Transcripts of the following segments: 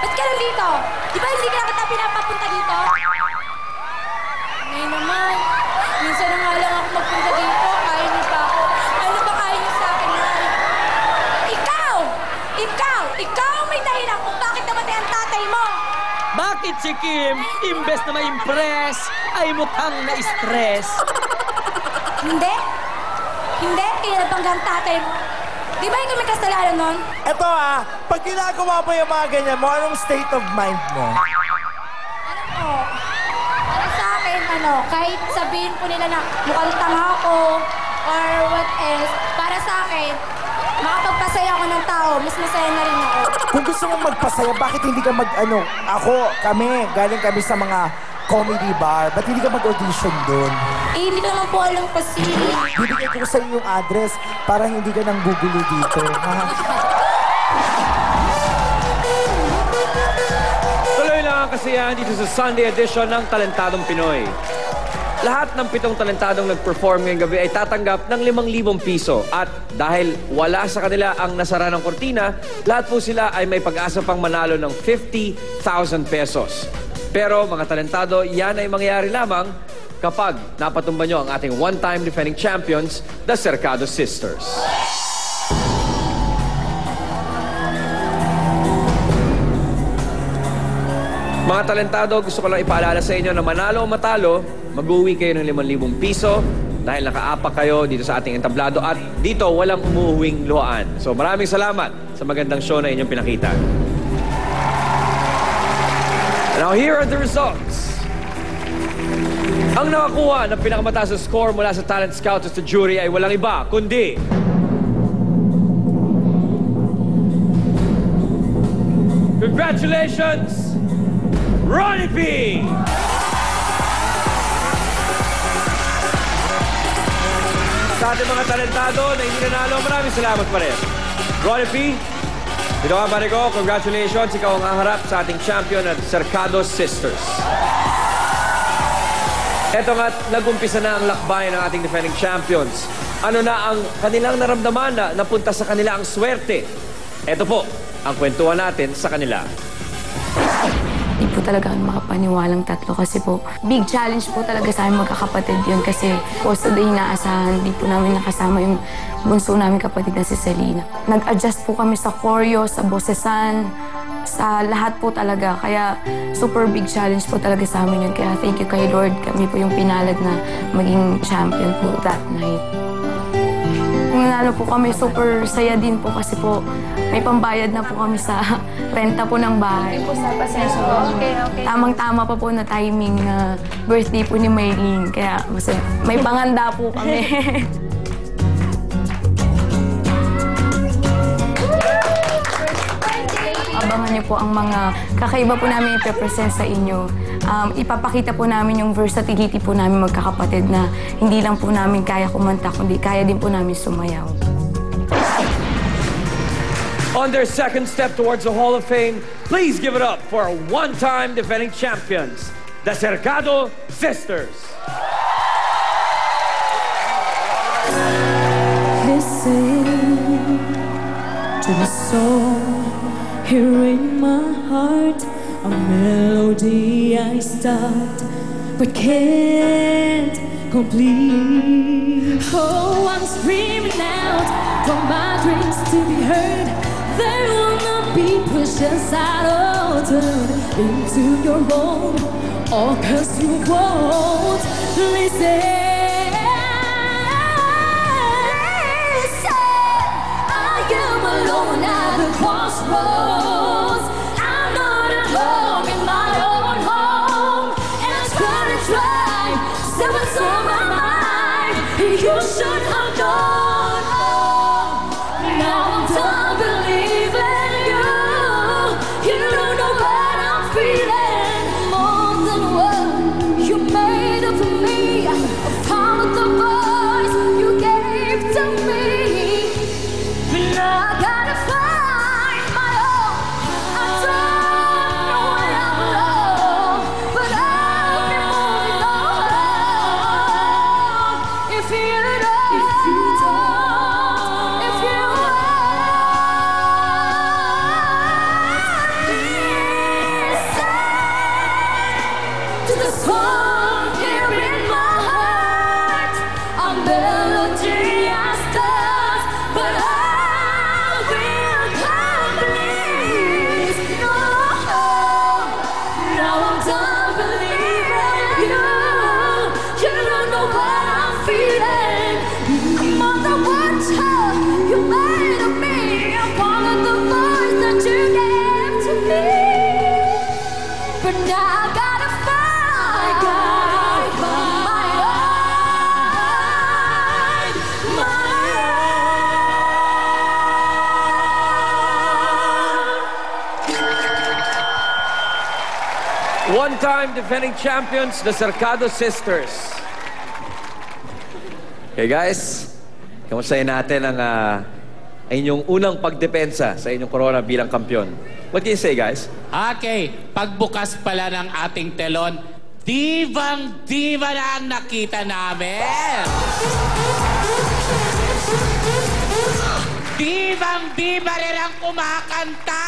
Ba't ka nandito? Di ba hindi ka kita pinapapunta dito? Ngayon naman, minsan na nga lang ako magpunta dito, kaya niyo pa ako. Ano ba kaya niyo sa akin, Nay? Ikaw! Ikaw ang may dahilan kung bakit namatay ang tatay mo! Bakit si Kim, imbes na ma-impress, ay mukhang na-stress? Hindi? Kinabangga ang tatay mo. Di ba ikaw may kasalanan nun? Eto pag ginagawa mo yung mga ganyan mo, anong state of mind mo? Alam mo, para sa akin, kahit sabihin po nila na mukhang tanga ako, or what else, para sa akin, makapagpasaya ako ng tao, mas masaya na rin ako. Kung gusto mong magpasaya, bakit hindi ka galing kami sa mga comedy bar, ba't hindi ka mag-audition doon? Hindi ko naman po alam kasi. Bibigay ko sa iyo yung address para hindi ka nang gugulo dito. Tuloy lang ang kasiyahan dito sa Sunday edition ng Talentadong Pinoy. Lahat ng 7 talentadong nag-perform ngayong gabi ay tatanggap ng 5,000 piso. At dahil wala sa kanila ang nasara ng kortina, lahat po sila ay may pag-asa pang manalo ng 50,000 pesos. Pero mga talentado, yan ay mangyayari lamang kapag napatumba nyo ang ating one-time defending champions, the Cercado Sisters. Mga talentado, gusto ko lang ipaalala sa inyo na manalo o matalo, mag-uwi kayo ng 5,000 piso dahil nakaapak kayo dito sa ating entablado at dito walang umuuwing luhaan. So maraming salamat sa magandang show na inyong pinakita. Now here are the results. Ang nakakuha ng pinakamataas na score mula sa Talent Scouts at sa jury ay walang iba, kundi congratulations, Ronnie P! Sa ating mga talentado na hindi nanalo, maraming salamat pa rin. Ronnie P, dito ka pare ko, congratulations, ikaw ang haharap sa ating champion at Cercado Sisters. Eto nga't nag-umpisa na ang lakbayan ng ating defending champions. Ano na ang kanilang naramdaman na napunta sa kanila ang swerte? Eto po, ang kwentuhan natin sa kanila. Hindi po talaga kami makapaniwalang tatlo kasi po big challenge po talaga sa aming magkakapatid yun kasi po sa inaasahan, hindi po namin nakasama yung bunso namin kapatid na si Selena. Nag-adjust po kami sa choreo, sa bosesan, sa lahat po talaga. Kaya super big challenge po talaga sa amin yun. Kaya thank you kay Lord. Kami po yung pinalad na maging champion po that night. Kung nanalo po kami, super saya din po kasi po may pambayad na po kami sa renta po ng bahay. Okay. Tamang-tama pa po na timing na birthday po ni Maylene. Kaya may panganda po kami. Abangan niyo po ang mga kakaiba po namin ipapresent sa inyo. Ipapakita po namin yung versatility po namin magkakapatid na hindi lang po namin kaya kumanta, kundi kaya din po namin sumayaw. On their second step towards the Hall of Fame, please give it up for our one-time defending champions, the Cercado Sisters. Listen to the song here in my heart, a melody I start but can't complete. Oh, I'm screaming out for my dreams to be heard. There will not be pushed aside or turned into your own, or 'cause you won't listen. I am alone at the crossroads. I'm not at home in my own home, and I'm trying to try. Say what's on my mind. You should have known. Now I'm done believing you. You don't know what I'm feeling. More than what you made of me. A part of the voice you gave to me. And I gotta find my own. One-time defending champions, the Cercado Sisters. Okay guys, kamustahin natin ang inyong unang pagdepensa sa inyong corona bilang kampiyon. What can you say, guys? Okay, pagbukas pala ng ating telon, divang-diva na ang nakita namin. Divang-diva rin ang kumakanta.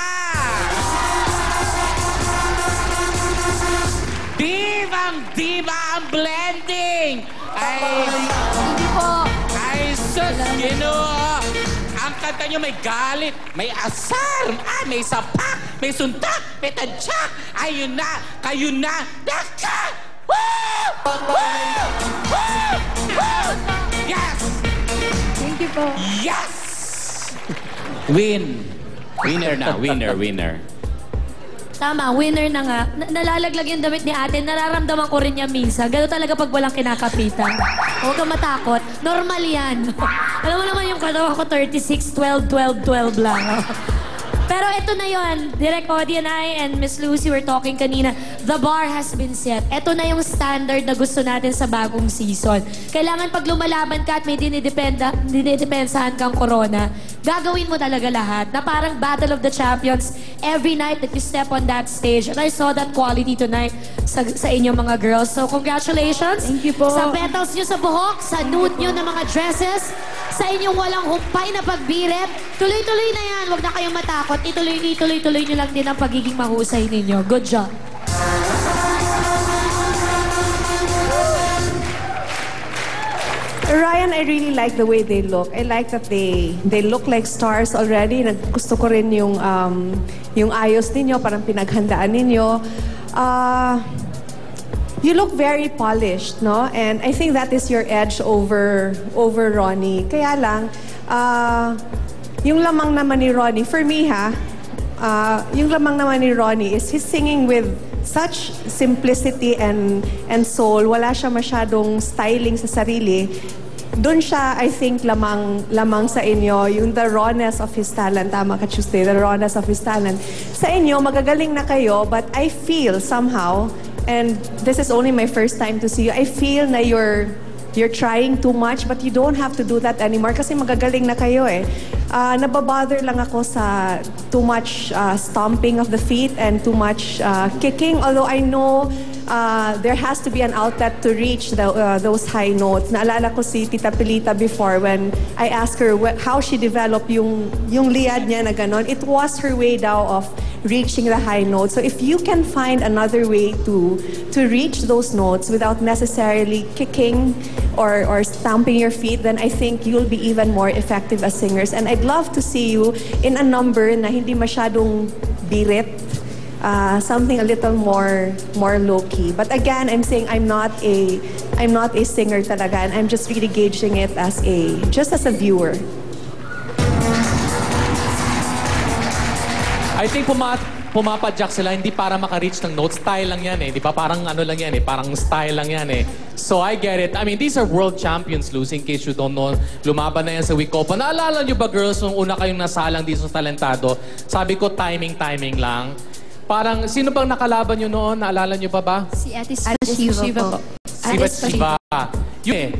Divang-diva ang blending. Hindi po. Ay, sus, Ginoo. Ang kanta nyo may galit, may asar, may sapak, may suntak, may tadyak. Ayun na, kayo na, daka! Woo! Woo! Woo! Woo! Yes! Thank you po. Yes! Win. Winner na, winner. Tama, winner na nga. Nalalaglag yung damit ni ate. Nararamdaman ko rin niya minsan. Gano'n talaga pag walang kinakapitan. Huwag kang matakot. Normal yan. Alam mo naman yung katawan ko, 36, 12, 12, 12 lang. Pero ito na yon. Direk Audie and I and Miss Lucy were talking kanina. The bar has been set. Ito na yung standard na gusto natin sa bagong season. Kailangan pag lumalaban ka at may dinidepensahan kang corona, gagawin mo talaga lahat. Na parang Battle of the Champions every night that you step on that stage. And I saw that quality tonight sa inyong mga girls. So congratulations. Thank you po. Sa petals nyo sa buhok, sa nude nyo ng mga dresses, sa inyong walang humpay na pagbirit. Tuloy-tuloy na yan. Huwag na kayong matakot. Ituloy nyo lang din ang pagiging mahusay ninyo. Good job. Ryan, I really like the way they look. I like that they look like stars already. Gusto ko rin yung ayos ninyo, parang pinaghandaan ninyo. You look very polished, no? And I think that is your edge over Ronnie. Kaya lang, yung lamang naman ni Ronnie, for me yung lamang naman ni Ronnie is he's singing with such simplicity and soul. Wala siya masyadong styling sa sarili. Doon siya, I think, lamang sa inyo. Yung the rawness of his talent. Tama ka, Tuesday. The rawness of his talent. Sa inyo, magagaling na kayo, but I feel somehow, and this is only my first time to see you, I feel na you're trying too much, but you don't have to do that anymore kasi magagaling na kayo eh. Nababother lang ako sa too much stomping of the feet and too much kicking, although I know there has to be an outlet to reach those high notes. Naalala ko si Tita Pilita before when I asked her how she developed yung liad niya na ganon. It was her way daw of reaching the high notes. So if you can find another way to reach those notes without necessarily kicking or stamping your feet, then I think you'll be even more effective as singers. And I'd love to see you in a number na hindi masyadong birit, something a little more low-key. But again, I'm saying I'm not a singer talaga, and I'm just really gauging it as a viewer. I think pumapadyak sila hindi para maka-reach ng note. Style lang yan eh. Di ba? Parang ano lang yan eh. Parang style lang yan eh. So I get it. I mean, these are world champions, Lucy. In case you don't know, lumaban na yan sa Week Open. Naalala nyo ba, girls, nung una kayong nasalang dito sa Talentado, sabi ko, timing lang. Parang, sino bang nakalaban nyo noon? Naalala nyo pa ba? Si Ate Shiva po. Si Batshiva. Yun eh.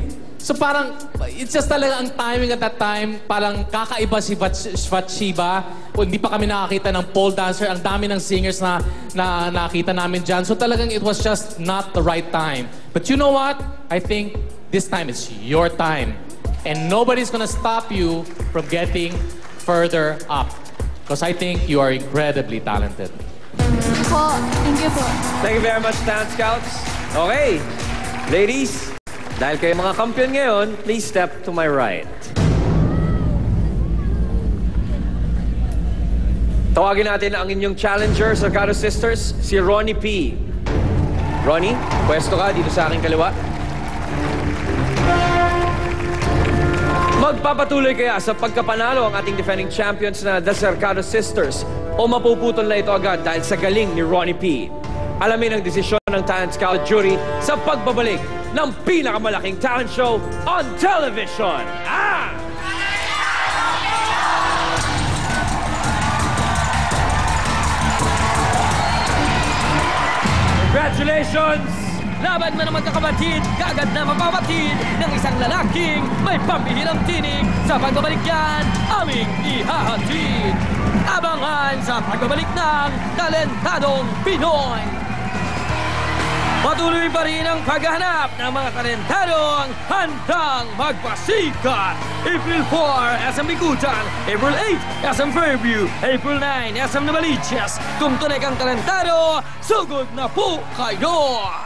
So parang, it's just talaga ang timing at that time, parang kakaiba si Batshiva. Hindi pa kami nakakita ng pole dancer. Ang dami ng singers na nakita namin dyan. So talagang it was just not the right time. But you know what? I think this time it's your time. And nobody's gonna stop you from getting further up. Because I think you are incredibly talented. Thank you po. Thank you very much, Talent Scouts. Okay, ladies, dahil kayo mga kampiyon ngayon, please step to my right. Tawagin natin ang inyong challenger, Cercado Sisters, si Ronnie P. Ronnie, pwesto ka dito sa aking kaliwa. Magpapatuloy kaya sa pagkapanalo ang ating defending champions na the Cercado Sisters o mapuputol na ito agad dahil sa galing ni Ronnie P. Alamin ang desisyon ng Talent Scout Jury sa pagbabalik ng pinakamalaking talent show on television. Congratulations! Laban man ang magkakapatid, kaagad na mapabatid ng isang lalaking may pambihirang tinig. Sa pagbabalik yan, aming ihahatid. Abangan sa pagbabalik ng Talentadong Pinoy. Patuloy pa rin ang paghahanap ng mga talentadong handang magpasikat. April 4, SM Bikutan. April 8, SM Fairview. April 9, SM Novaliches. Kung tunay kang talentado, sugod na po kayo!